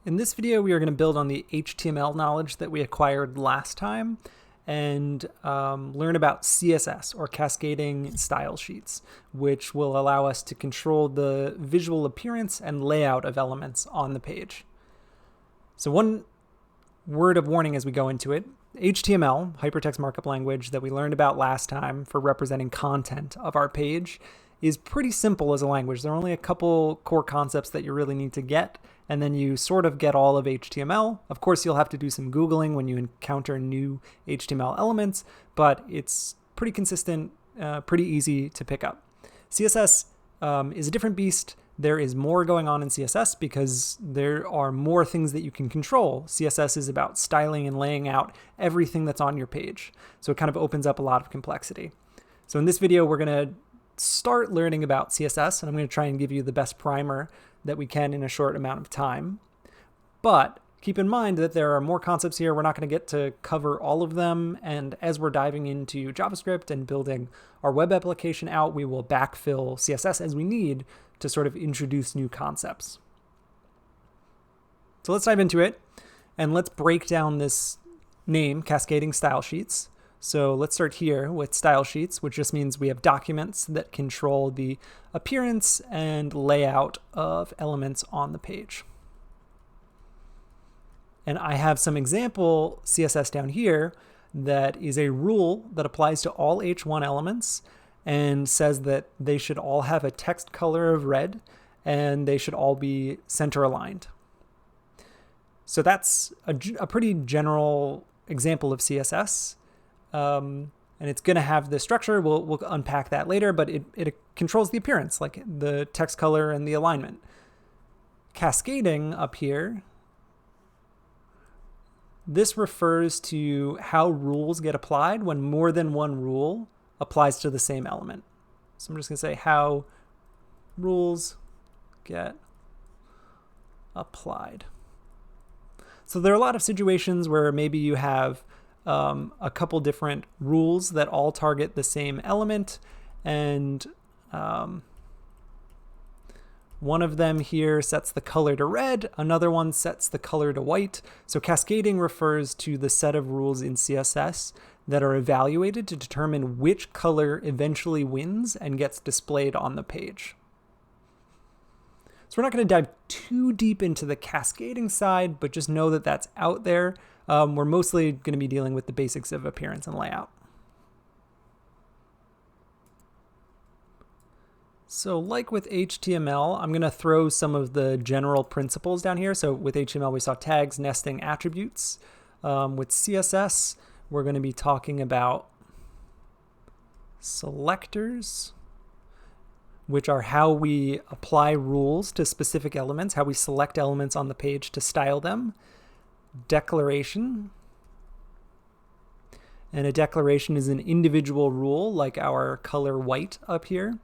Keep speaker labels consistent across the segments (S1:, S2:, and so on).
S1: In this video, we are going to build on the HTML knowledge that we acquired last time and learn about CSS, or Cascading Style Sheets, which will allow us to control the visual appearance and layout of elements on the page. So one word of warning as we go into it: HTML, hypertext markup language that we learned about last time for representing content of our page, is pretty simple as a language. There are only a couple core concepts that you really need to get, and then you sort of get all of HTML. Of course, you'll have to do some Googling when you encounter new HTML elements, but it's pretty consistent, pretty easy to pick up. CSS is a different beast. There is more going on in CSS because there are more things that you can control. CSS is about styling and laying out everything that's on your page. So it kind of opens up a lot of complexity. So in this video, we're going to start learning about CSS, and I'm going to try and give you the best primer that we can in a short amount of time. But keep in mind that there are more concepts here. We're not going to get to cover all of them, and as we're diving into JavaScript and building our web application out, we will backfill CSS as we need to sort of introduce new concepts. So let's dive into it, and let's break down this name, Cascading Style Sheets. So let's start here with style sheets, which just means we have documents that control the appearance and layout of elements on the page. And I have some example CSS down here that is a rule that applies to all H1 elements and says that they should all have a text color of red and they should all be center aligned. So that's a pretty general example of CSS. And it's going to have the structure. We'll unpack that later, but it controls the appearance, like the text color and the alignment. Cascading up here, this refers to how rules get applied when more than one rule applies to the same element. So I'm just going to say how rules get applied. So there are a lot of situations where maybe you have a couple different rules that all target the same element, and one of them here sets the color to red, another one sets the color to white. So cascading refers to the set of rules in CSS that are evaluated to determine which color eventually wins and gets displayed on the page. So we're not going to dive too deep into the cascading side, but just know that that's out there. We're mostly going to be dealing with the basics of appearance and layout. So like with HTML, I'm going to throw some of the general principles down here. So with HTML, we saw tags, nesting, attributes. With CSS, we're going to be talking about selectors, which are how we apply rules to specific elements, how we select elements on the page to style them. Declaration, and a declaration is an individual rule like our color white up here.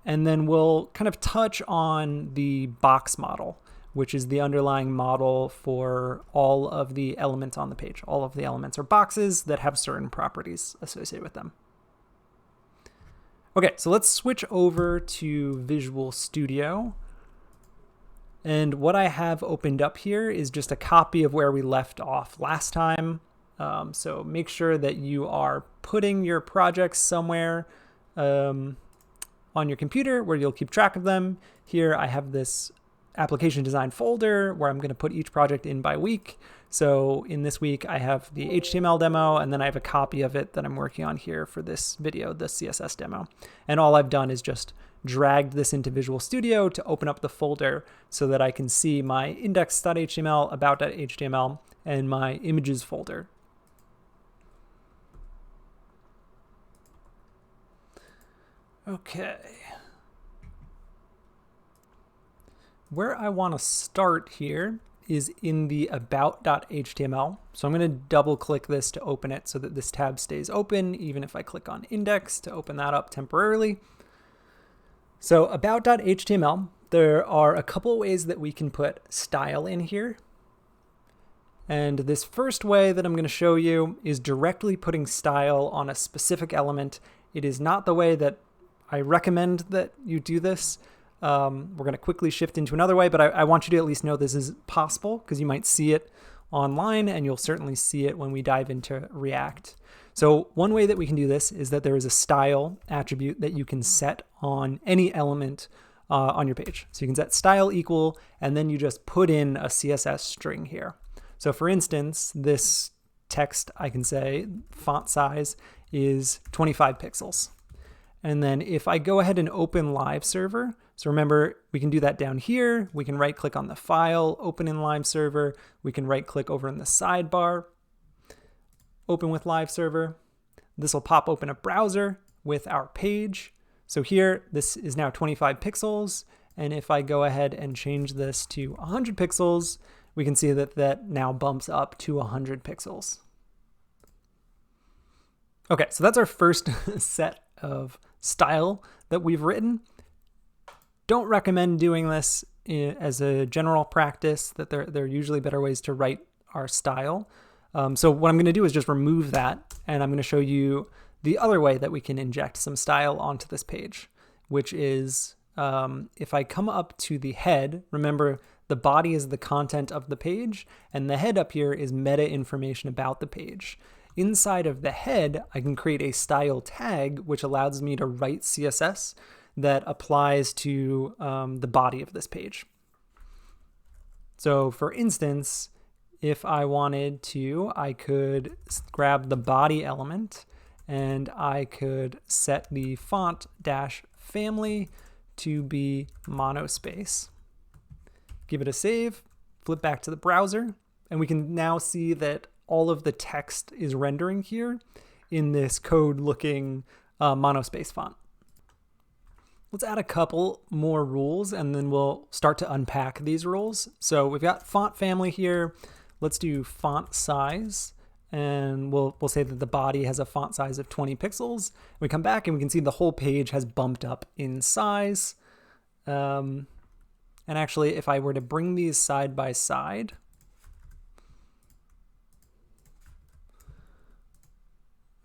S1: And then we'll kind of touch on the box model, which is the underlying model for all of the elements on the page. All of the elements are boxes that have certain properties associated with them. Okay, so let's switch over to Visual Studio. And what I have opened up here is just a copy of where we left off last time. So make sure that you are putting your projects somewhere on your computer where you'll keep track of them. Here I have this application design folder where I'm going to put each project in by week. So in this week I have the HTML demo, and then I have a copy of it that I'm working on here for this video, the CSS demo. And all I've done is just dragged this into Visual Studio to open up the folder so that I can see my index.html, about.html, and my images folder. Okay. Where I want to start here is in the about.html. So I'm going to double click this to open it so that this tab stays open, even if I click on index to open that up temporarily. So about.html, there are a couple ways that we can put style in here. And this first way that I'm going to show you is directly putting style on a specific element. It is not the way that I recommend that you do this. we're going to quickly shift into another way, but I want you to at least know this is possible because you might see it online and you'll certainly see it when we dive into React. So one way that we can do this is that there is a style attribute that you can set on any element on your page. So you can set style equal, and then you just put in a CSS string here. So for instance, this text, I can say font size is 25 pixels. And then if I go ahead and open Live Server, so remember, we can do that down here. We can right click on the file, open in Live Server. We can right click over in the sidebar, open with Live Server. This will pop open a browser with our page. So here, this is now 25 pixels. And if I go ahead and change this to 100 pixels, we can see that that now bumps up to 100 pixels. Okay, so that's our first set of style that we've written. Don't recommend doing this as a general practice, that there are usually better ways to write our style. So what I'm going to do is just remove that, and I'm going to show you the other way that we can inject some style onto this page, which is if I come up to the head, remember the body is the content of the page, and the head up here is meta information about the page. Inside of the head, I can create a style tag, which allows me to write CSS that applies to the body of this page. So for instance, if I wanted to, I could grab the body element and I could set the font dash family to be monospace. Give it a save, flip back to the browser, and we can now see that all of the text is rendering here in this code looking monospace font. Let's add a couple more rules and then we'll start to unpack these rules. So we've got font family here. Let's do font size, and we'll say that the body has a font size of 20 pixels. We come back and we can see the whole page has bumped up in size. And actually, if I were to bring these side by side,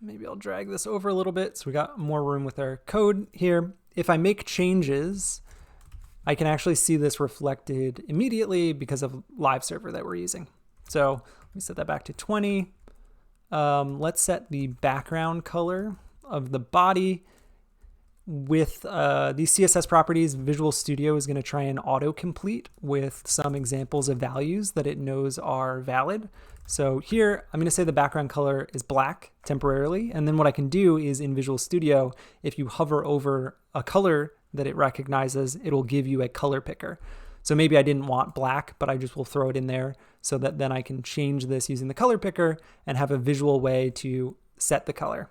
S1: maybe I'll drag this over a little bit so we got more room with our code here. If I make changes, I can actually see this reflected immediately because of Live Server that we're using. So let me set that back to 20. Let's set the background color of the body. With these CSS properties, Visual Studio is going to try and autocomplete with some examples of values that it knows are valid. So here, I'm going to say the background color is black temporarily. And then what I can do is in Visual Studio, if you hover over a color that it recognizes, it'll give you a color picker. So maybe I didn't want black, but I just will throw it in there so that then I can change this using the color picker and have a visual way to set the color.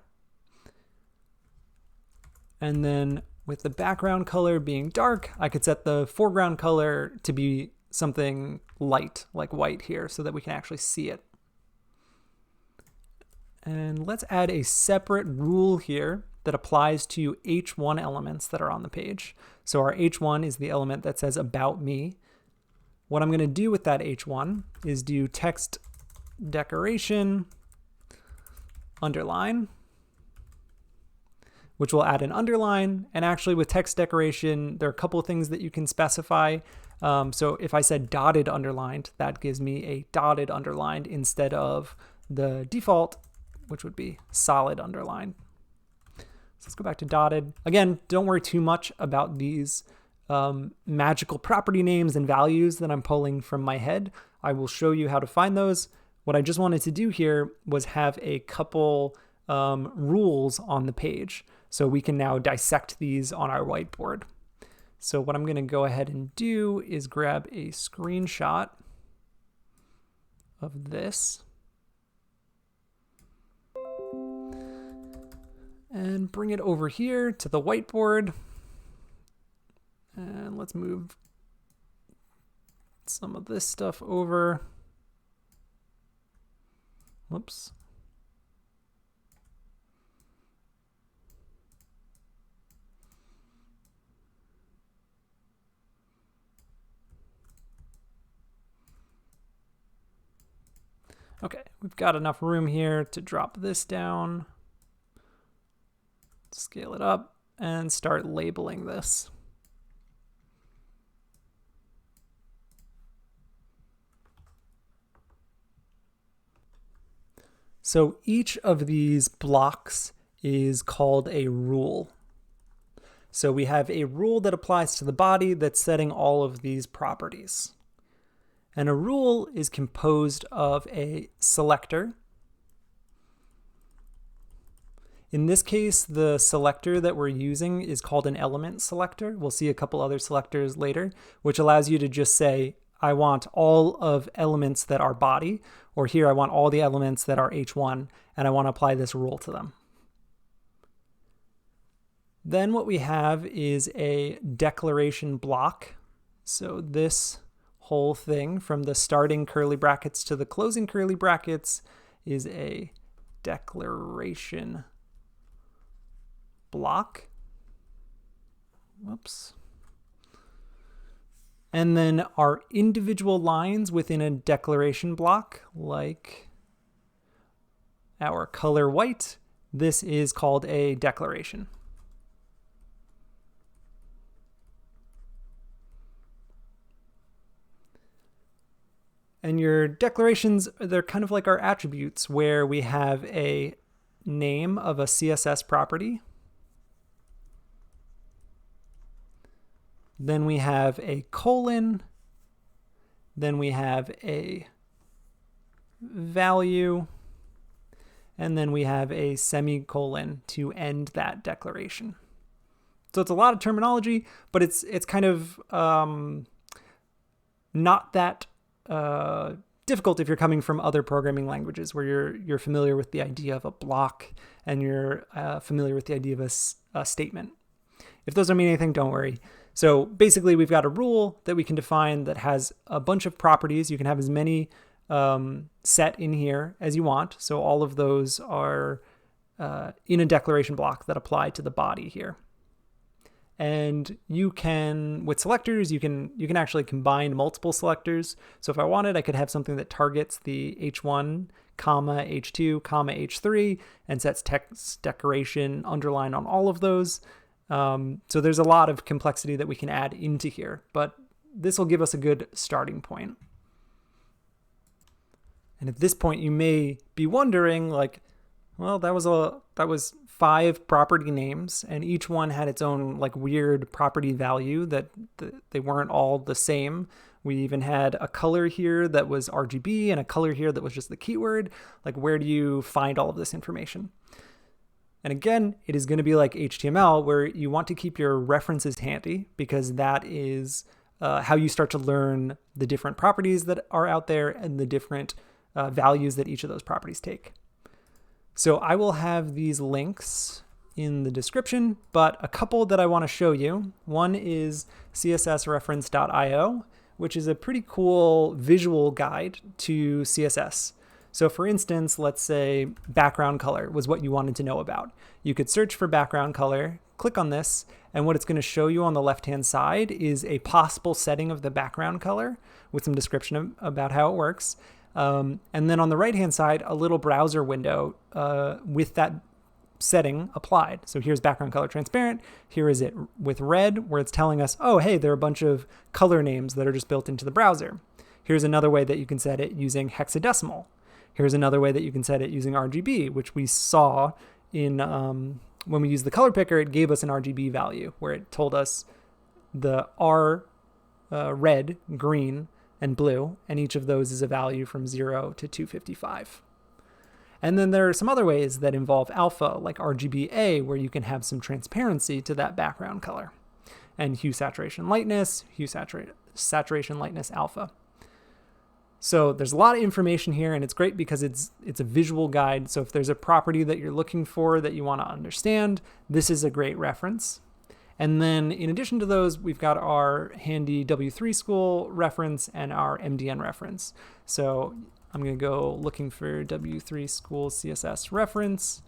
S1: And then with the background color being dark, I could set the foreground color to be something light, like white here, so that we can actually see it. And let's add a separate rule here that applies to H1 elements that are on the page. So our H1 is the element that says about me. What I'm going to do with that H1 is do text decoration underline, which will add an underline. And actually with text decoration, there are a couple of things that you can specify. So if I said dotted underlined, that gives me a dotted underlined instead of the default, which would be solid underlined. So let's go back to dotted. Again, don't worry too much about these magical property names and values that I'm pulling from my head. I will show you how to find those. What I just wanted to do here was have a couple rules on the page, so we can now dissect these on our whiteboard. So what I'm going to go ahead and do is grab a screenshot of this and bring it over here to the whiteboard. And let's move some of this stuff over. Whoops. Okay, we've got enough room here to drop this down, scale it up, and start labeling this. So each of these blocks is called a rule. So we have a rule that applies to the body that's setting all of these properties. And a rule is composed of a selector. In this case, the selector that we're using is called an element selector. We'll see a couple other selectors later, which allows you to just say, I want all of elements that are body, or here I want all the elements that are h1, and I want to apply this rule to them. Then what we have is a declaration block. So this whole thing from the starting curly brackets to the closing curly brackets is a declaration block. Whoops. And then our individual lines within a declaration block, like our color white, this is called a declaration. And your declarations, they're kind of like our attributes, where we have a name of a CSS property. Then we have a colon. Then we have a value. And then we have a semicolon to end that declaration. So it's a lot of terminology, but it's kind of not that difficult if you're coming from other programming languages where you're familiar with the idea of a block and you're familiar with the idea of a statement. If those don't mean anything, don't worry. So basically, we've got a rule that we can define that has a bunch of properties. You can have as many set in here as you want. So all of those are in a declaration block that apply to the body here. And you can, with selectors, you can actually combine multiple selectors. So if I wanted, I could have something that targets the h1, comma, h2, comma, h3, and sets text decoration underline on all of those. So there's a lot of complexity that we can add into here, but this will give us a good starting point. And at this point, you may be wondering, like, well, that was 5 property names, and each one had its own like weird property value that they weren't all the same. We even had a color here that was RGB and a color here that was just the keyword. Like, where do you find all of this information? And again, it is going to be like HTML, where you want to keep your references handy, because that is how you start to learn the different properties that are out there and the different values that each of those properties take. So I will have these links in the description, but a couple that I want to show you. One is Cssreference.io, which is a pretty cool visual guide to CSS. So for instance, let's say background color was what you wanted to know about. You could search for background color, click on this, and what it's going to show you on the left-hand side is a possible setting of the background color with some description about how it works. And then on the right-hand side, a little browser window with that setting applied. So here's background color transparent. Here is it with red, where it's telling us, oh, hey, there are a bunch of color names that are just built into the browser. Here's another way that you can set it using hexadecimal. Here's another way that you can set it using RGB, which we saw in when we used the color picker. It gave us an RGB value where it told us the R, red, green, and blue, and each of those is a value from 0 to 255. And then there are some other ways that involve alpha, like RGBA, where you can have some transparency to that background color, and hue, saturation, lightness, hue, saturation, lightness, alpha. So there's a lot of information here, and it's great because it's a visual guide. So if there's a property that you're looking for that you want to understand, this is a great reference. And then in addition to those, we've got our handy W3 School reference and our Mdn reference. So I'm going to go looking for W3 School CSS reference.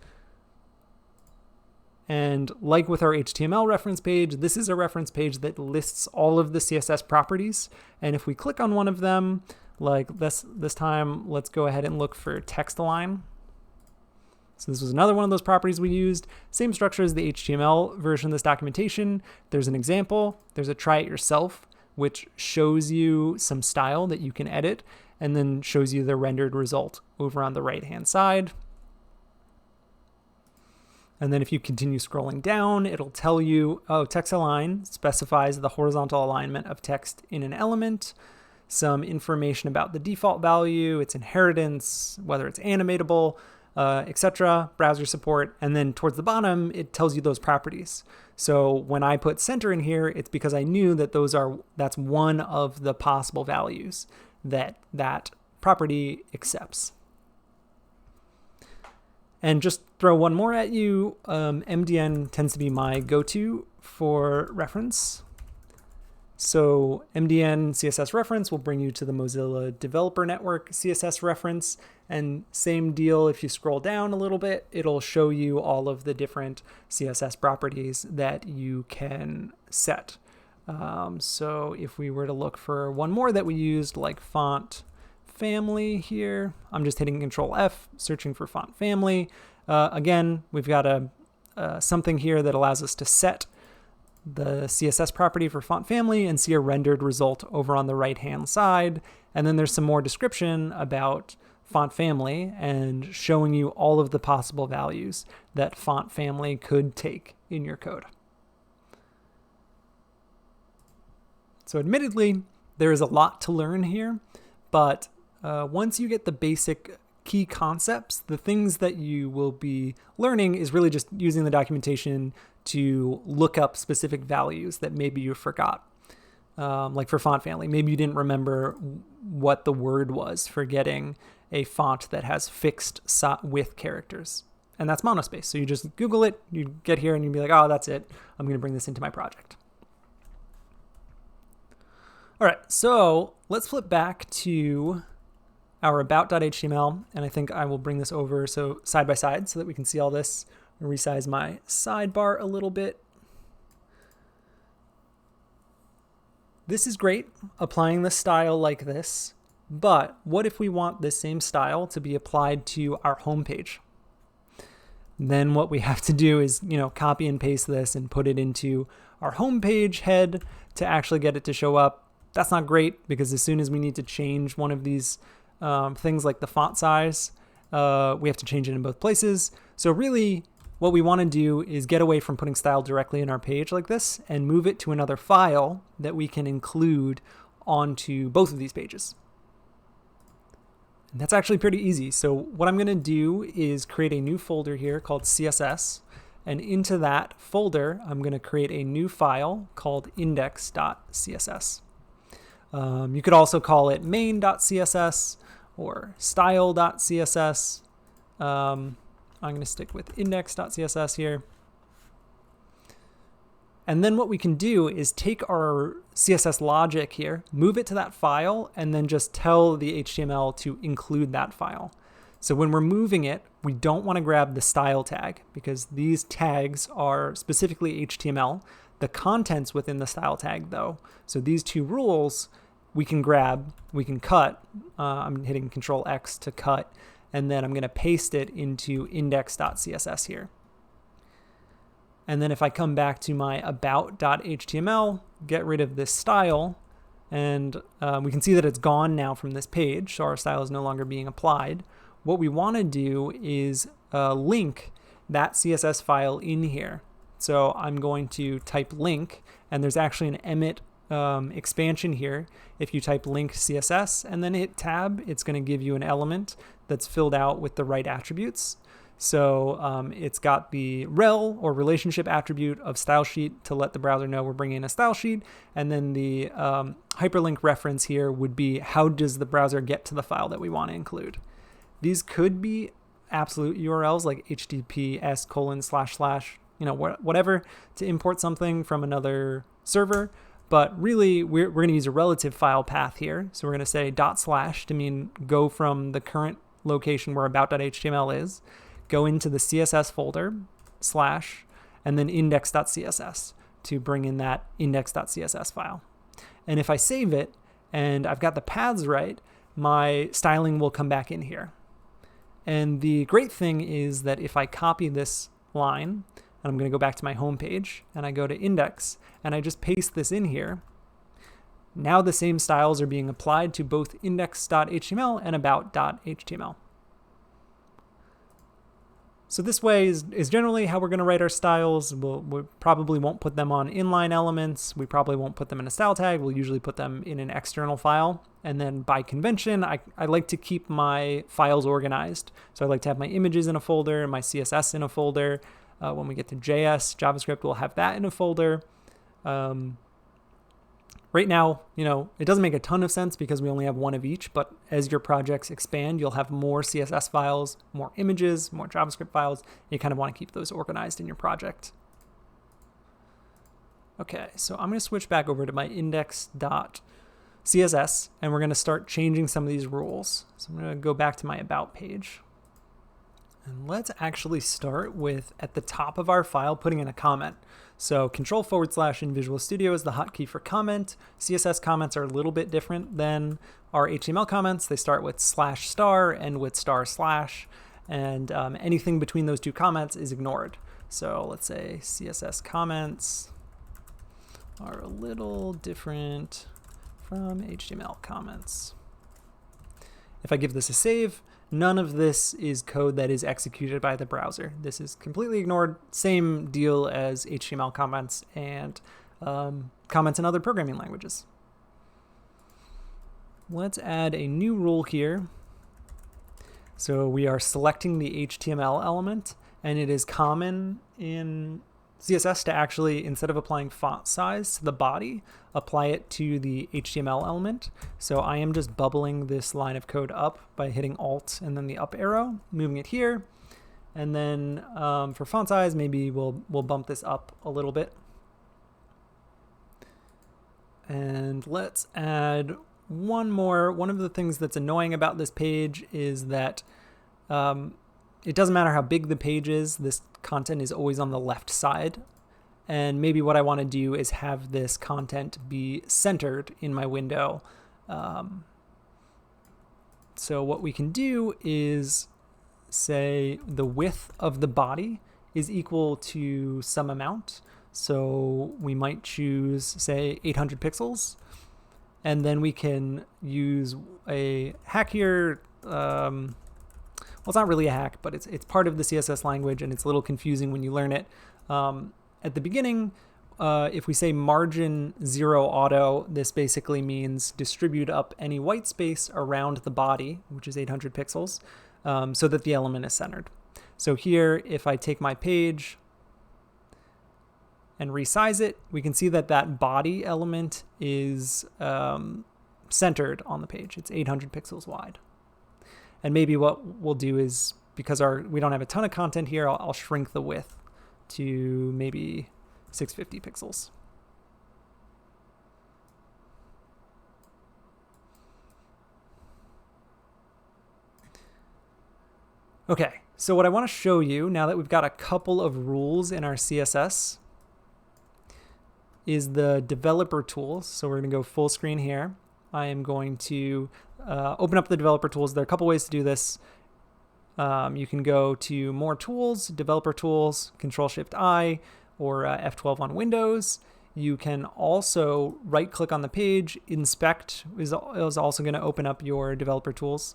S1: And like with our HTML reference page, this is a reference page that lists all of the CSS properties. And if we click on one of them, like this time, let's go ahead and look for text align. So this was another one of those properties we used. Same structure as the HTML version of this documentation. There's an example. There's a try it yourself, which shows you some style that you can edit and then shows you the rendered result over on the right-hand side. And then if you continue scrolling down, it'll tell you, oh, text align specifies the horizontal alignment of text in an element, some information about the default value, its inheritance, whether it's animatable, etc., browser support, and then towards the bottom, it tells you those properties. So when I put center in here, it's because I knew that that's one of the possible values that that property accepts. And just throw one more at you, Mdn tends to be my go-to for reference. So Mdn Css Reference will bring you to the Mozilla Developer Network CSS reference. And same deal, if you scroll down a little bit, it'll show you all of the different CSS properties that you can set. So if we were to look for one more that we used, like font family here, I'm just hitting Control F, searching for font family. Again, we've got something here that allows us to set the CSS property for font family and see a rendered result over on the right-hand side. And then there's some more description about font family and showing you all of the possible values that font family could take in your code. So admittedly, there is a lot to learn here, but once you get the basic key concepts, the things that you will be learning is really just using the documentation to look up specific values that maybe you forgot. Like for font family, maybe you didn't remember what the word was for getting a font that has fixed width characters. And that's monospace. So you just Google it, you get here and you'd be like, oh, that's it. I'm going to bring this into my project. All right, so let's flip back to our about.html, and I think I will bring this over so side by side so that we can see all this. I'll resize my sidebar a little bit. This is great, applying the style like this, but what if we want this same style to be applied to our home page? Then what we have to do is, copy and paste this and put it into our home page head to actually get it to show up. That's not great because as soon as we need to change one of these things like the font size, we have to change it in both places. So really what we want to do is get away from putting style directly in our page like this and move it to another file that we can include onto both of these pages. And that's actually pretty easy. So what I'm going to do is create a new folder here called CSS. And into that folder, I'm going to create a new file called index.css. You could also call it main.css or style.css. I'm going to stick with index.css here. And then what we can do is take our CSS logic here, move it to that file, and then just tell the HTML to include that file. So when we're moving it, we don't want to grab the style tag because these tags are specifically HTML. The contents within the style tag though, so these two rules we can grab, we can cut. I'm hitting Control X to cut, and then I'm going to paste it into index.css here. And then if I come back to my about.html, get rid of this style, and we can see that it's gone now from this page, so our style is no longer being applied. What we want to do is link that CSS file in here. So I'm going to type link, and there's actually an emit expansion here. If you type link CSS and then hit tab, it's going to give you an element that's filled out with the right attributes. So it's got the rel or relationship attribute of style sheet to let the browser know we're bringing in a style sheet. And then the hyperlink reference here would be how does the browser get to the file that we want to include. These could be absolute URLs like https:// whatever to import something from another server. But really, we're going to use a relative file path here. So we're going to say // to mean go from the current location where about.html is, go into the CSS folder, / and then index.css to bring in that index.css file. And if I save it and I've got the paths right, my styling will come back in here. And the great thing is that if I copy this line, and I'm going to go back to my home page, and I go to index, and I just paste this in here, now the same styles are being applied to both index.html and about.html. So this way is generally how we're going to write our styles. We probably won't put them on inline elements. We probably won't put them in a style tag. We'll usually put them in an external file. And then by convention, I like to keep my files organized. So I like to have my images in a folder, my CSS in a folder. When we get to JS, JavaScript, we'll have that in a folder. Right now, it doesn't make a ton of sense because we only have one of each, but as your projects expand, you'll have more CSS files, more images, more JavaScript files. You kind of want to keep those organized in your project. Okay, so I'm going to switch back over to my index.css, and we're going to start changing some of these rules. So I'm going to go back to my About page. And let's actually start with, at the top of our file, putting in a comment. So Control// in Visual Studio is the hotkey for comment. CSS comments are a little bit different than our HTML comments. They start with /* and with //, and anything between those two comments is ignored. So let's say CSS comments are a little different from HTML comments. If I give this a save, none of this is code that is executed by the browser. This is completely ignored. Same deal as HTML comments and comments in other programming languages. Let's add a new rule here. So we are selecting the HTML element, and it is common in CSS to actually, instead of applying font size to the body, apply it to the HTML element. So I am just bubbling this line of code up by hitting Alt and then the up arrow, moving it here. And then for font size, maybe we'll bump this up a little bit. And let's add one more. One of the things that's annoying about this page is that it doesn't matter how big the page is, this content is always on the left side. And maybe what I want to do is have this content be centered in my window. So what we can do is say the width of the body is equal to some amount. So we might choose, say, 800 pixels. And then we can use a hack here. Well, it's not really a hack, but it's part of the CSS language, and it's a little confusing when you learn it. At the beginning, if we say margin 0 auto, this basically means distribute up any white space around the body, which is 800 pixels, so that the element is centered. So here, if I take my page and resize it, we can see that that body element is centered on the page. It's 800 pixels wide. And maybe what we'll do is, because we don't have a ton of content here, I'll shrink the width to maybe 650 pixels. Okay, so what I want to show you, now that we've got a couple of rules in our CSS, is the developer tools. So we're going to go full screen here. I am going to open up the developer tools. There are a couple ways to do this. You can go to More Tools, Developer Tools, Control-Shift-I, or F12 on Windows. You can also right-click on the page. Inspect is also going to open up your developer tools.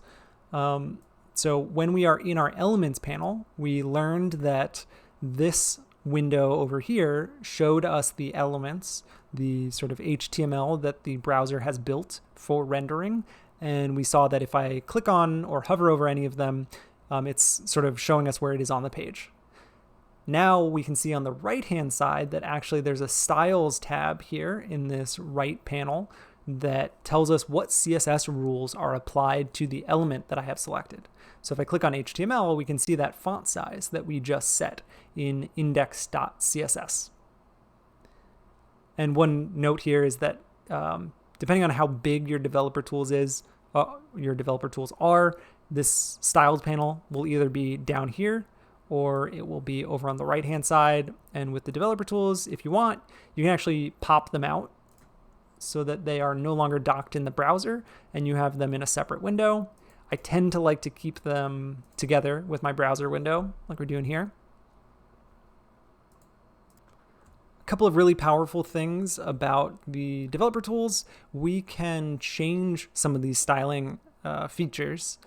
S1: So when we are in our Elements panel, we learned that this window over here showed us the elements, the sort of HTML that the browser has built for rendering. And we saw that if I click on or hover over any of them, it's sort of showing us where it is on the page. Now we can see on the right-hand side that actually there's a Styles tab here in this right panel that tells us what CSS rules are applied to the element that I have selected. So if I click on HTML, we can see that font size that we just set in index.css. And one note here is that depending on how big your developer tools are, this styles panel will either be down here or it will be over on the right-hand side. And with the developer tools, if you want, you can actually pop them out so that they are no longer docked in the browser and you have them in a separate window. I tend to like to keep them together with my browser window, like we're doing here. A couple of really powerful things about the developer tools: we can change some of these styling features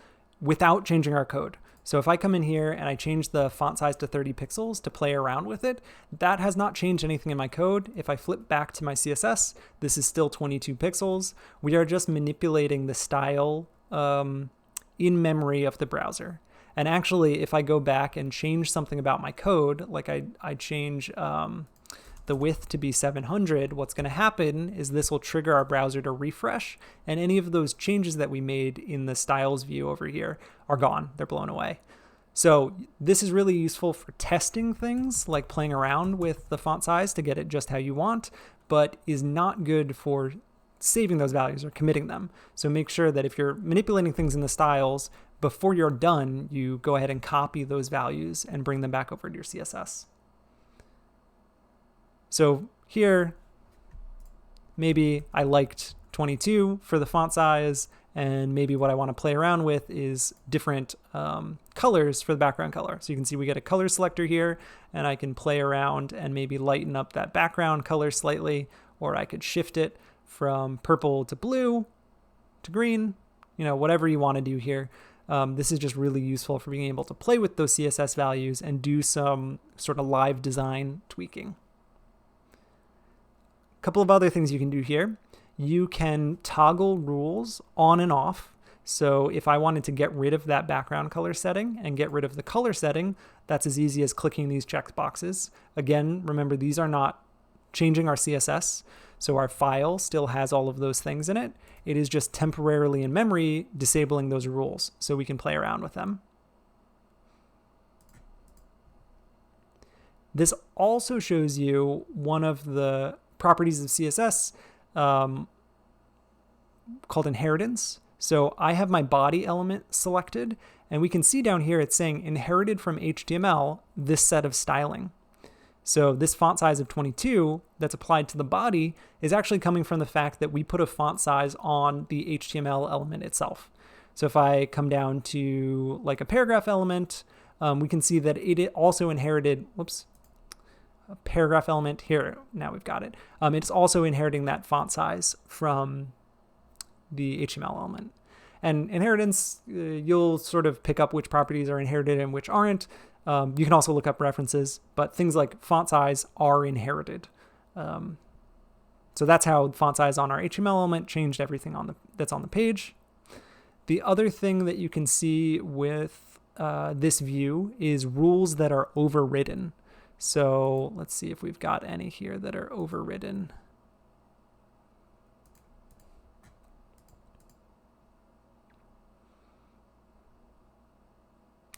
S1: without changing our code. So if I come in here and I change the font size to 30 pixels to play around with it, that has not changed anything in my code. If I flip back to my CSS, this is still 22 pixels. We are just manipulating the style in memory of the browser. And actually, if I go back and change something about my code, like I change the width to be 700, what's going to happen is this will trigger our browser to refresh, and any of those changes that we made in the styles view over here are gone. They're blown away. So this is really useful for testing things, like playing around with the font size to get it just how you want, but is not good for saving those values or committing them. So make sure that if you're manipulating things in the styles, before you're done, you go ahead and copy those values and bring them back over to your CSS. So here, maybe I liked 22 for the font size, and maybe what I want to play around with is different colors for the background color. So you can see we get a color selector here, and I can play around and maybe lighten up that background color slightly, or I could shift it from purple to blue to green, whatever you want to do here. This is just really useful for being able to play with those CSS values and do some sort of live design tweaking. A couple of other things you can do here. You can toggle rules on and off. So if I wanted to get rid of that background color setting and get rid of the color setting, that's as easy as clicking these check boxes. Again, remember, these are not changing our CSS. So our file still has all of those things in it. It is just temporarily in memory disabling those rules so we can play around with them. This also shows you one of the properties of CSS called inheritance. So I have my body element selected, and we can see down here it's saying inherited from HTML this set of styling. So this font size of 22 that's applied to the body is actually coming from the fact that we put a font size on the HTML element itself. So if I come down to like a paragraph element, we can see that it also inherited, a paragraph element here. Now we've got it. It's also inheriting that font size from the HTML element. And inheritance, you'll sort of pick up which properties are inherited and which aren't. You can also look up references, but things like font size are inherited. So that's how font size on our HTML element changed everything that's on the page. The other thing that you can see with this view is rules that are overridden. So let's see if we've got any here that are overridden.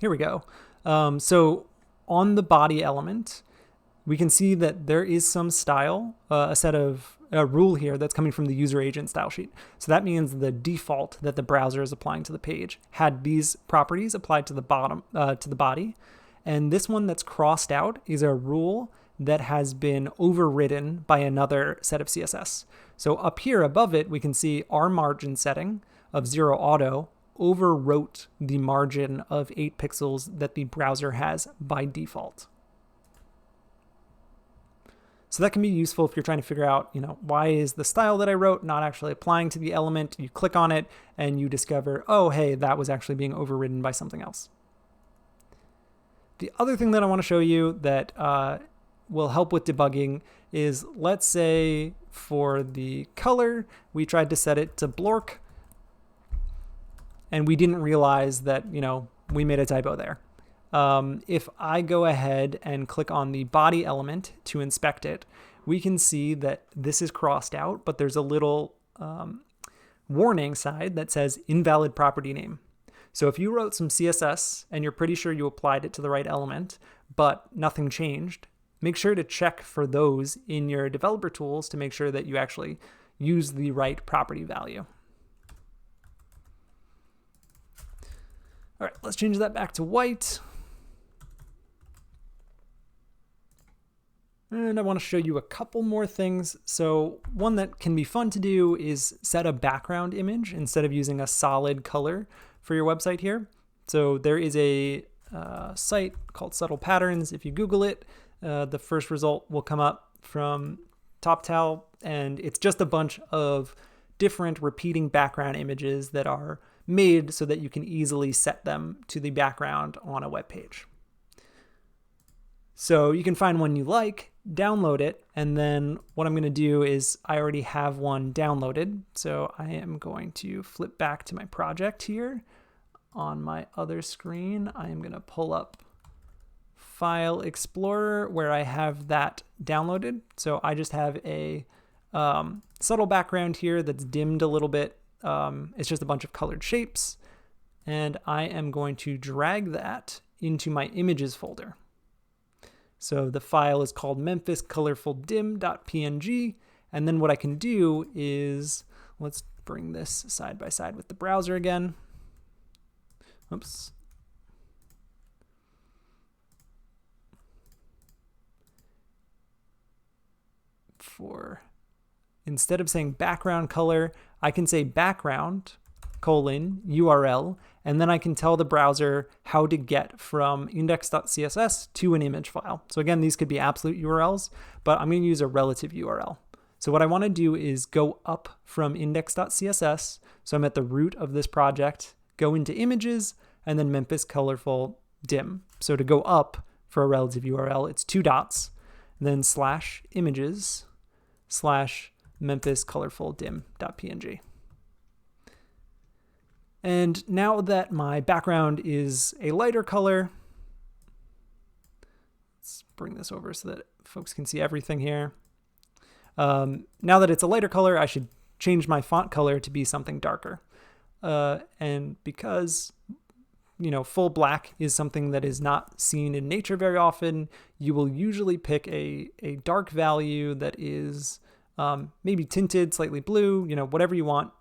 S1: Here we go. So on the body element, we can see that there is some style, a rule here that's coming from the user agent style sheet. So that means the default that the browser is applying to the page had these properties applied to the body. And this one that's crossed out is a rule that has been overridden by another set of CSS. So up here above it, we can see our margin setting of 0 auto overwrote the margin of 8 pixels that the browser has by default. So that can be useful if you're trying to figure out, why is the style that I wrote not actually applying to the element? You click on it and you discover, oh, hey, that was actually being overridden by something else. The other thing that I want to show you that will help with debugging is, let's say for the color, we tried to set it to Blork, and we didn't realize that, we made a typo there. If I go ahead and click on the body element to inspect it, we can see that this is crossed out, but there's a little warning side that says invalid property name. So if you wrote some CSS and you're pretty sure you applied it to the right element, but nothing changed, make sure to check for those in your developer tools to make sure that you actually use the right property value. All right, let's change that back to white. And I want to show you a couple more things. So one that can be fun to do is set a background image instead of using a solid color for your website here. So there is a site called Subtle Patterns. If you Google it, the first result will come up from TopTal, and it's just a bunch of different repeating background images that are made so that you can easily set them to the background on a web page. So you can find one you like, download it, and then what I'm going to do is I already have one downloaded. So I am going to flip back to my project here. On my other screen, I am going to pull up File Explorer where I have that downloaded. So I just have a subtle background here that's dimmed a little bit. It's just a bunch of colored shapes. And I am going to drag that into my images folder. So the file is called memphiscolorfuldim.png. And then what I can do is, let's bring this side by side with the browser again. Oops. Instead of saying background color, I can say background, URL, and then I can tell the browser how to get from index.css to an image file. So again, these could be absolute URLs, but I'm going to use a relative URL. So what I want to do is go up from index.css. So I'm at the root of this project, go into images, and then Memphis Colorful Dim. So to go up for a relative URL, it's 2 dots, then /images /Memphis Colorful Dim.png. And now that my background is a lighter color, let's bring this over so that folks can see everything here. Now that it's a lighter color, I should change my font color to be something darker. And because, full black is something that is not seen in nature very often, you will usually pick a dark value that is maybe tinted, slightly blue, whatever you want.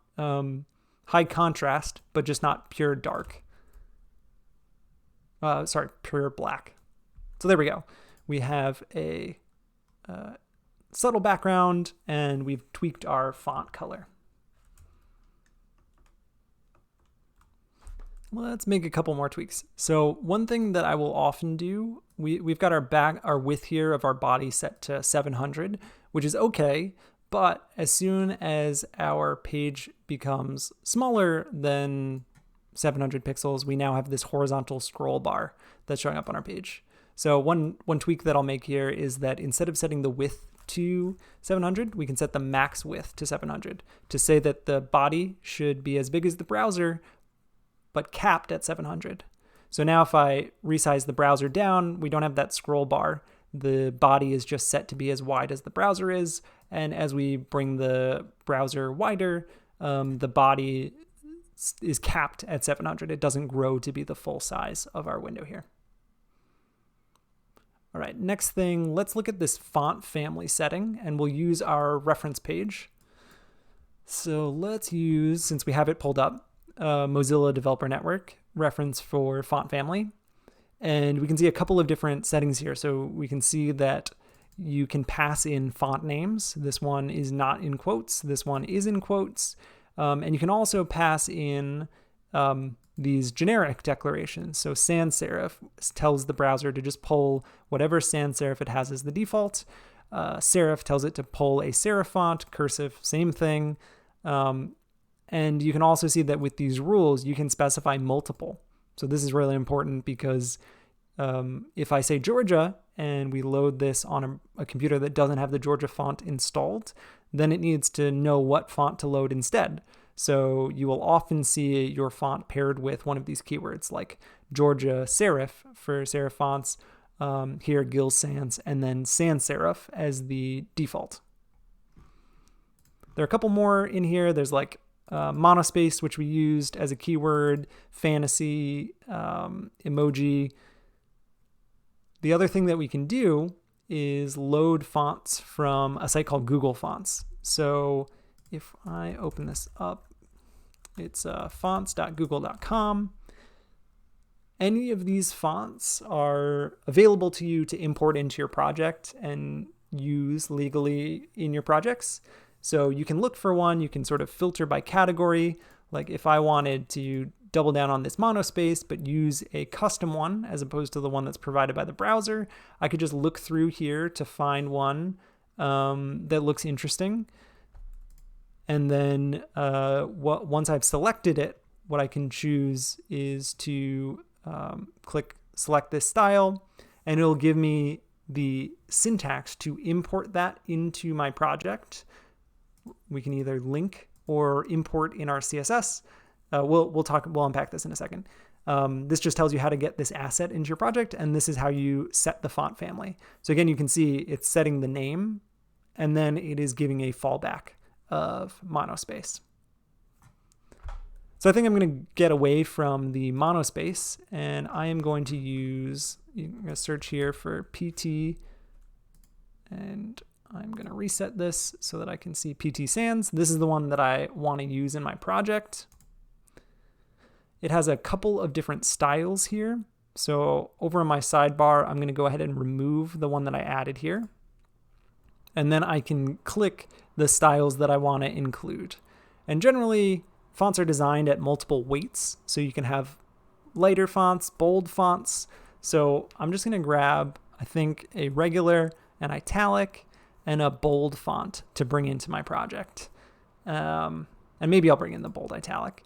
S1: High contrast, but just not pure dark. Pure black. So there we go. We have a subtle background, and we've tweaked our font color. Let's make a couple more tweaks. So one thing that I will often do, we've got our width here of our body set to 700, which is okay. But as soon as our page becomes smaller than 700 pixels, we now have this horizontal scroll bar that's showing up on our page. So one tweak that I'll make here is that instead of setting the width to 700, we can set the max width to 700 to say that the body should be as big as the browser, but capped at 700. So now if I resize the browser down, we don't have that scroll bar. The body is just set to be as wide as the browser is. And as we bring the browser wider, the body is capped at 700. It doesn't grow to be the full size of our window here. All right, next thing, let's look at this font family setting, and we'll use our reference page. So let's use, since we have it pulled up, Mozilla Developer Network reference for font family. And we can see a couple of different settings here. So we can see that you can pass in font names. This one is not in quotes. This one is in quotes. And you can also pass in these generic declarations. So sans serif tells the browser to just pull whatever sans serif it has as the default. Serif tells it to pull a serif font. Cursive, same thing. And you can also see that with these rules, you can specify multiple. So this is really important because if I say Georgia and we load this on a computer that doesn't have the Georgia font installed, then it needs to know what font to load instead. So you will often see your font paired with one of these keywords like Georgia serif for serif fonts, here Gil Sans, and then sans serif as the default. There are a couple more in here. There's like monospace, which we used as a keyword, fantasy, emoji. The other thing that we can do is load fonts from a site called Google Fonts. So if I open this up, it's fonts.google.com. Any of these fonts are available to you to import into your project and use legally in your projects. So you can look for one, you can sort of filter by category. Like if I wanted to double down on this monospace, but use a custom one as opposed to the one that's provided by the browser, I could just look through here to find one that looks interesting. And then once I've selected it, what I can choose is to select this style, and it'll give me the syntax to import that into my project. We can either link or import in our CSS. We'll unpack this in a second. This just tells you how to get this asset into your project, and this is how you set the font family. So again, you can see it's setting the name, and then it is giving a fallback of monospace. So I think I'm going to get away from the monospace, and I am going to use, I'm going to search here for PT, and I'm going to reset this so that I can see PT Sans. This is the one that I want to use in my project. It has a couple of different styles here. So over on my sidebar, I'm going to go ahead and remove the one that I added here. And then I can click the styles that I want to include. And generally, fonts are designed at multiple weights. So you can have lighter fonts, bold fonts. So I'm just going to grab, I think, a regular, an italic, and a bold font to bring into my project. And maybe I'll bring in the bold italic.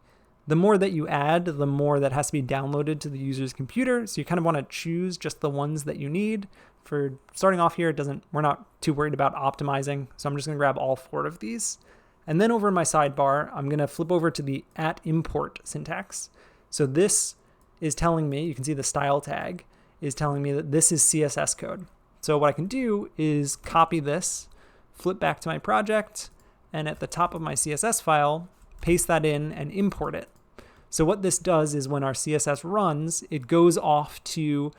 S1: The more that you add, the more that has to be downloaded to the user's computer. So you kind of want to choose just the ones that you need. For starting off here, we're not too worried about optimizing. So I'm just going to grab all 4 of these. And then over in my sidebar, I'm going to flip over to the @import syntax. So this is telling me, you can see the style tag is telling me that this is CSS code. So what I can do is copy this, flip back to my project, and at the top of my CSS file, paste that in and import it. So what this does is when our CSS runs, it goes off to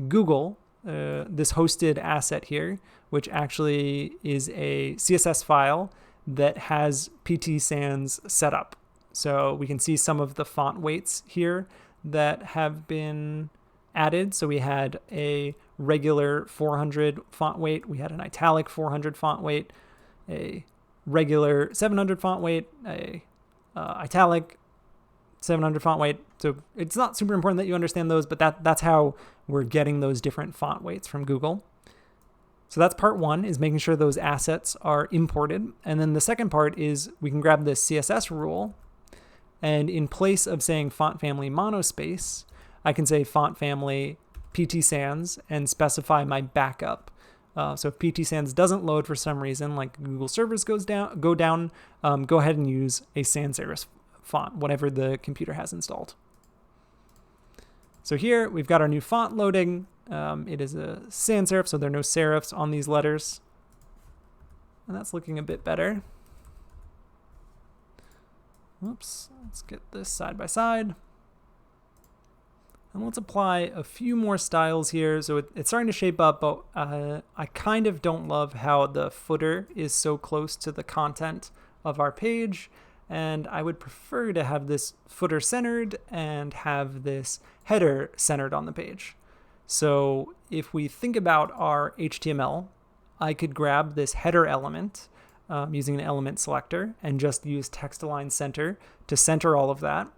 S1: Google, this hosted asset here, which actually is a CSS file that has PT Sans set up. So we can see some of the font weights here that have been added. So we had a regular 400 font weight, we had an italic 400 font weight, a regular 700 font weight, a italic 700 font weight. So it's not super important that you understand those, but that's how we're getting those different font weights from Google. So that's part 1, is making sure those assets are imported. And then the second part is we can grab this CSS rule, and in place of saying font family monospace, I can say font family PT Sans and specify my backup. So if PT Sans doesn't load for some reason, like Google servers go down, go ahead and use a sans serif font, whatever the computer has installed. So here we've got our new font loading. It is a sans serif, so there are no serifs on these letters. And that's looking a bit better. Whoops, let's get this side by side. And let's apply a few more styles here. So it's starting to shape up, but I kind of don't love how the footer is so close to the content of our page. And I would prefer to have this footer centered and have this header centered on the page. So if we think about our HTML, I could grab this header element using an element selector and just use text-align center to center all of that.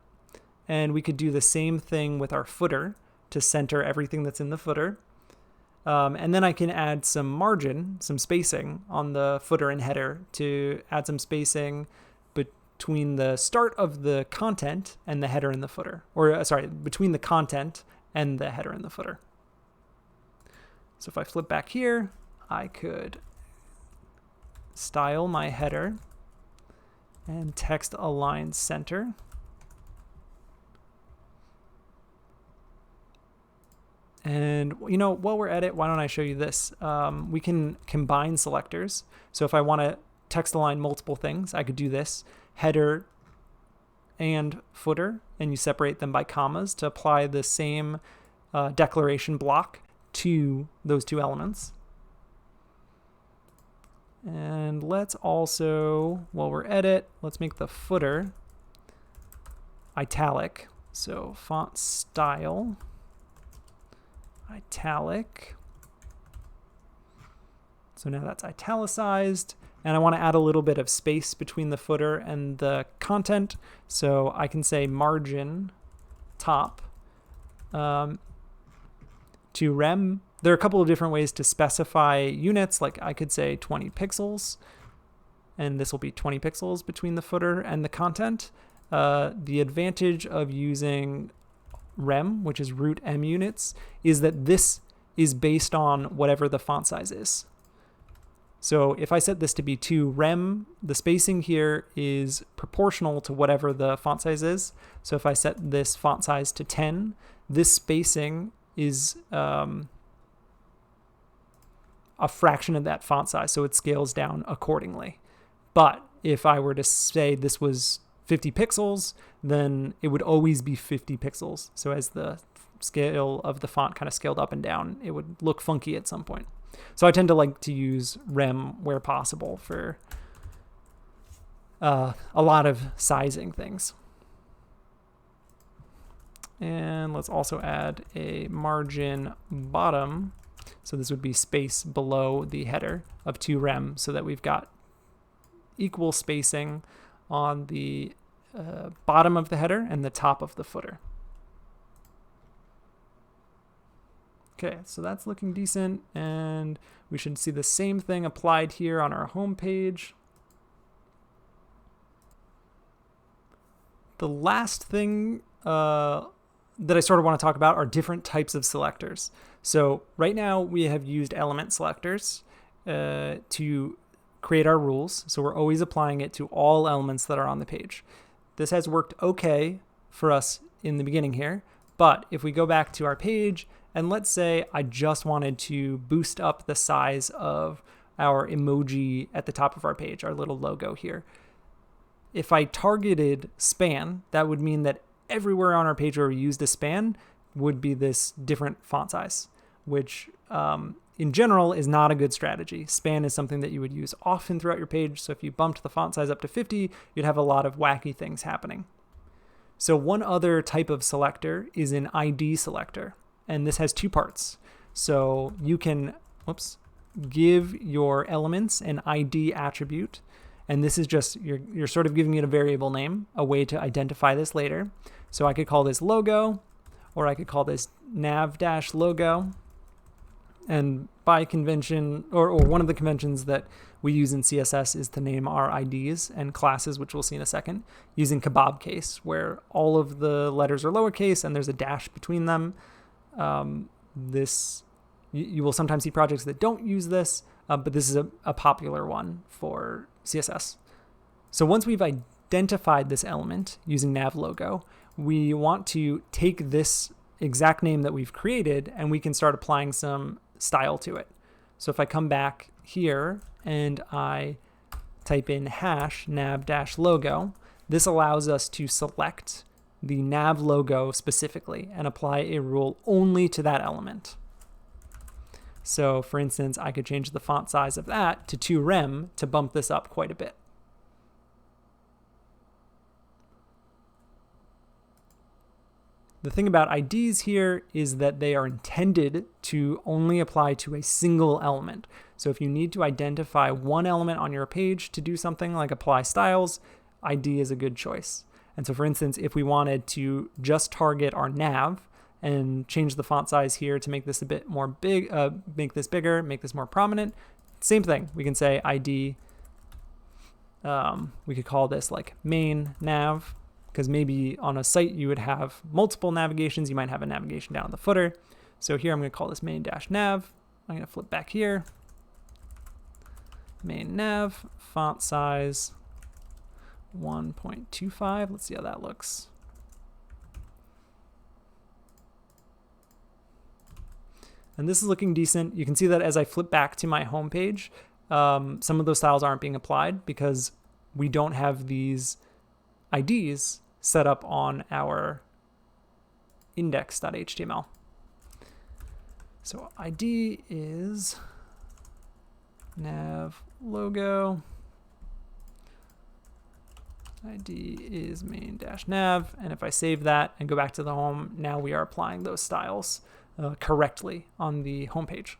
S1: And we could do the same thing with our footer to center everything that's in the footer. And then I can add some margin, some spacing on the footer and header to add some spacing between the start of the content and the header and the footer. Or sorry, between the content and the header and the footer. So if I flip back here, I could style my header and text align center. And, you know, while we're at it, why don't I show you this? We can combine selectors. So if I want to text align multiple things, I could do this, header and footer, and you separate them by commas to apply the same declaration block to those two elements. And let's also, while we're at it, let's make the footer italic. So font style, italic. So now that's italicized. And I want to add a little bit of space between the footer and the content. So I can say margin top to rem. There are a couple of different ways to specify units. Like I could say 20 pixels, and this will be 20 pixels between the footer and the content. the advantage of using rem, which is root m units, is that this is based on whatever the font size is. So if I set this to be 2 rem, the spacing here is proportional to whatever the font size is. So if I set this font size to 10, this spacing is a fraction of that font size, so it scales down accordingly. But if I were to say this was 50 pixels, then it would always be 50 pixels. So as the scale of the font kind of scaled up and down, it would look funky at some point. So I tend to like to use rem where possible for a lot of sizing things. And let's also add a margin bottom. So this would be space below the header of 2 rem, so that we've got equal spacing on the bottom of the header and the top of the footer. Okay, so that's looking decent, and we should see the same thing applied here on our home page. The last thing that I sort of want to talk about are different types of selectors. So right now we have used element selectors to create our rules, so we're always applying it to all elements that are on the page. This has worked okay for us in the beginning here, but if we go back to our page, and let's say I just wanted to boost up the size of our emoji at the top of our page, our little logo here. If I targeted span, that would mean that everywhere on our page where we used a span would be this different font size, which in general is not a good strategy. Span is something that you would use often throughout your page, so if you bumped the font size up to 50, you'd have a lot of wacky things happening. So one other type of selector is an ID selector, and this has 2 parts. So you can give your elements an ID attribute, and this is just, you're sort of giving it a variable name, a way to identify this later. So I could call this logo, or I could call this nav-logo. And by convention, or one of the conventions that we use in CSS is to name our IDs and classes, which we'll see in a second, using kebab case, where all of the letters are lowercase and there's a dash between them. You will sometimes see projects that don't use this, but this is a popular one for CSS. So once we've identified this element using nav logo, we want to take this exact name that we've created and we can start applying some style to it. So if I come back here and I type in hash nav-logo, this allows us to select the nav logo specifically and apply a rule only to that element. So for instance, I could change the font size of that to 2 rem to bump this up quite a bit. The thing about IDs here is that they are intended to only apply to a single element. So if you need to identify one element on your page to do something like apply styles, ID is a good choice. And so for instance, if we wanted to just target our nav and change the font size here to make this a bit more big, make this bigger, make this more prominent, same thing. We can say ID, we could call this like main nav, because maybe on a site you would have multiple navigations. You might have a navigation down the footer. So here I'm going to call this main-nav. I'm going to flip back here. Main nav, font size 1.25. Let's see how that looks. And this is looking decent. You can see that as I flip back to my home page, some of those styles aren't being applied because we don't have these IDs set up on our index.html. So ID is nav logo. ID is main-nav. And if I save that and go back to the home, now we are applying those styles correctly on the home page.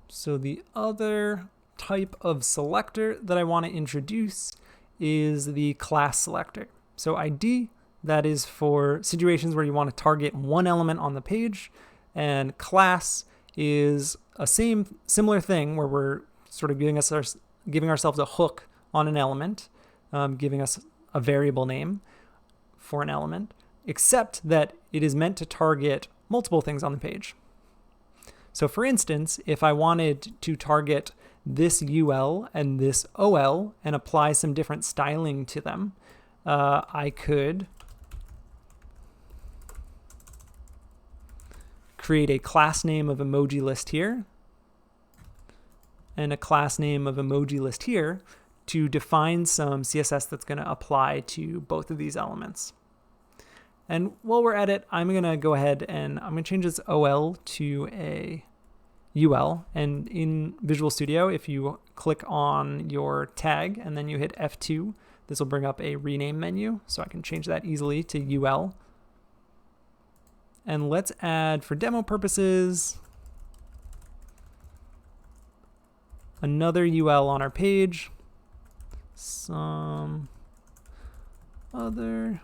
S1: So the other type of selector that I want to introduce is the class selector. So ID, that is for situations where you want to target one element on the page, and class is a similar thing where we're sort of giving ourselves a hook on an element giving us a variable name for an element, except that it is meant to target multiple things on the page. So for instance, if I wanted to target this UL and this OL and apply some different styling to them, I could create a class name of emoji list here and a class name of emoji list here to define some CSS that's going to apply to both of these elements. And while we're at it, I'm going to go ahead and I'm going to change this OL to a UL. And in Visual Studio, if you click on your tag and then you hit F2, this will bring up a rename menu. So I can change that easily to UL. And let's add, for demo purposes, another UL on our page, some other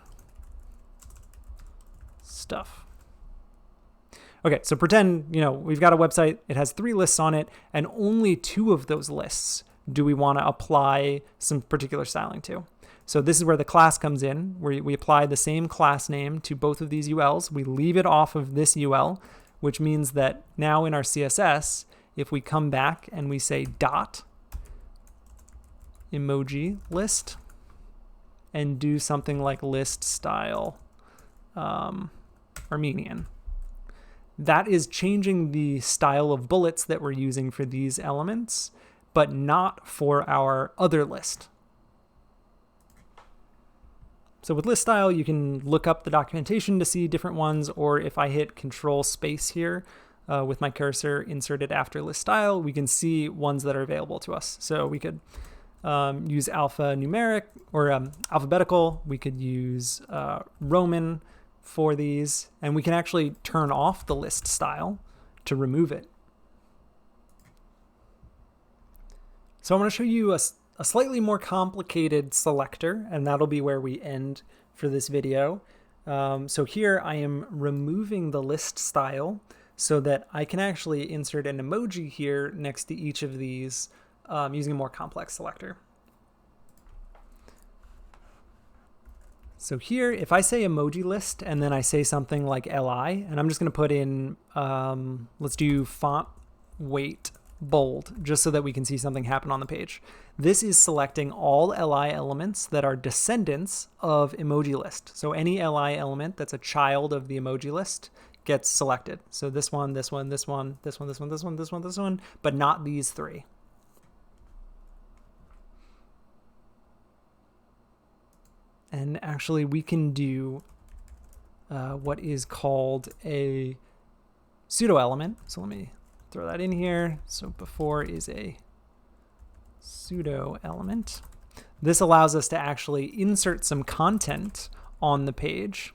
S1: stuff. Okay, so pretend, we've got a website, it has 3 lists on it, and only 2 of those lists do we want to apply some particular styling to. So this is where the class comes in, where we apply the same class name to both of these ULs. We leave it off of this UL, which means that now in our CSS, if we come back and we say dot emoji list and do something like list style Armenian, that is changing the style of bullets that we're using for these elements, but not for our other list. So with list style, you can look up the documentation to see different ones, or if I hit Control Space here with my cursor inserted after list style, we can see ones that are available to us. So we could use alphanumeric or alphabetical. We could use Roman for these, and we can actually turn off the list style to remove it. So I want to show you a slightly more complicated selector, and that'll be where we end for this video. So here I am removing the list style so that I can actually insert an emoji here next to each of these using a more complex selector. So here, if I say emoji list and then I say something like LI, and I'm just going to put in, let's do font weight bold, just so that we can see something happen on the page. This is selecting all LI elements that are descendants of emoji list. So any LI element that's a child of the emoji list gets selected. So this one, this one, this one, this one, this one, this one, this one, this one, but not these 3. And actually we can do what is called a pseudo element. So let me throw that in here. So before is a pseudo element. This allows us to actually insert some content on the page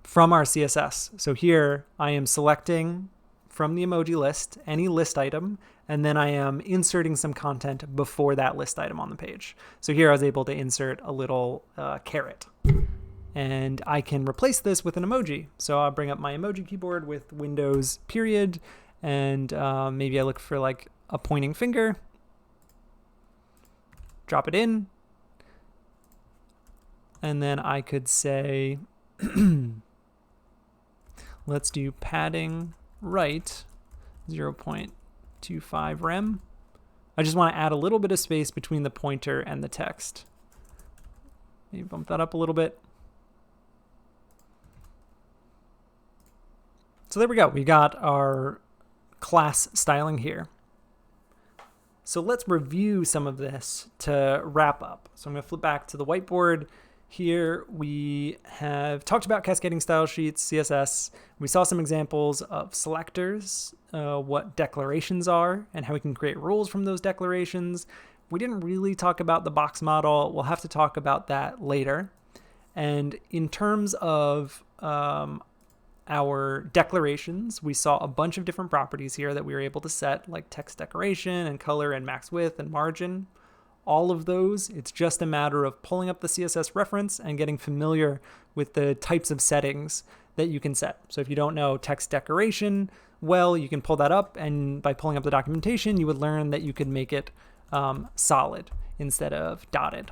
S1: from our CSS. So here I am selecting from the emoji list any list item, and then I am inserting some content before that list item on the page. So here I was able to insert a little caret. And I can replace this with an emoji. So I'll bring up my emoji keyboard with Windows period, and maybe I look for like a pointing finger, drop it in, and then I could say, let's do padding right 0.25 rem. I just want to add a little bit of space between the pointer and the text. Maybe bump that up a little bit. So there we go. We got our class styling here. So let's review some of this to wrap up. So I'm going to flip back to the whiteboard. Here we have talked about cascading style sheets, CSS. We saw some examples of selectors, what declarations are, and how we can create rules from those declarations. We didn't really talk about the box model. We'll have to talk about that later. And in terms of our declarations, we saw a bunch of different properties here that we were able to set, like text decoration and color and max width and margin. All of those, it's just a matter of pulling up the CSS reference and getting familiar with the types of settings that you can set. So if you don't know text decoration, well, you can pull that up, and by pulling up the documentation, you would learn that you could make it solid. instead of dotted.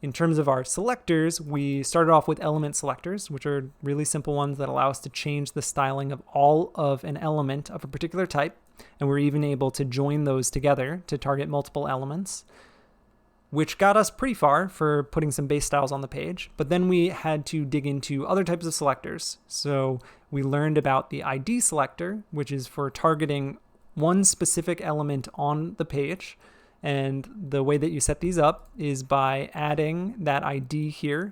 S1: In terms of our selectors, we started off with element selectors, which are really simple ones that allow us to change the styling of all of an element of a particular type. And we're even able to join those together to target multiple elements, which got us pretty far for putting some base styles on the page. But then we had to dig into other types of selectors. So we learned about the ID selector, which is for targeting one specific element on the page. And the way that you set these up is by adding that ID here.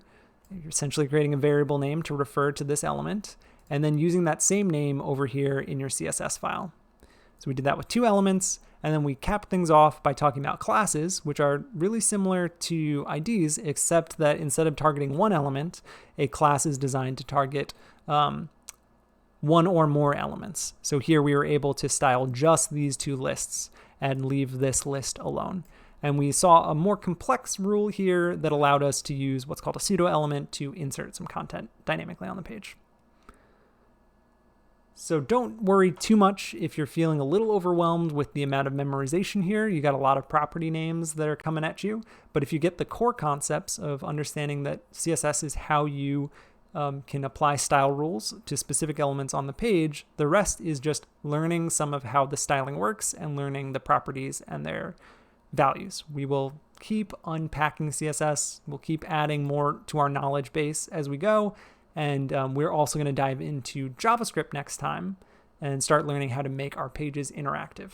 S1: You're essentially creating a variable name to refer to this element, and then using that same name over here in your CSS file. So we did that with 2 elements, and then we capped things off by talking about classes, which are really similar to IDs, except that instead of targeting one element, a class is designed to target one or more elements. So here we were able to style just these 2 lists and leave this list alone. And we saw a more complex rule here that allowed us to use what's called a pseudo element to insert some content dynamically on the page. So don't worry too much if you're feeling a little overwhelmed with the amount of memorization here. You got a lot of property names that are coming at you. But if you get the core concepts of understanding that CSS is how you can apply style rules to specific elements on the page, the rest is just learning some of how the styling works and learning the properties and their values. We will keep unpacking CSS. We'll keep adding more to our knowledge base as we go. And we're also going to dive into JavaScript next time and start learning how to make our pages interactive.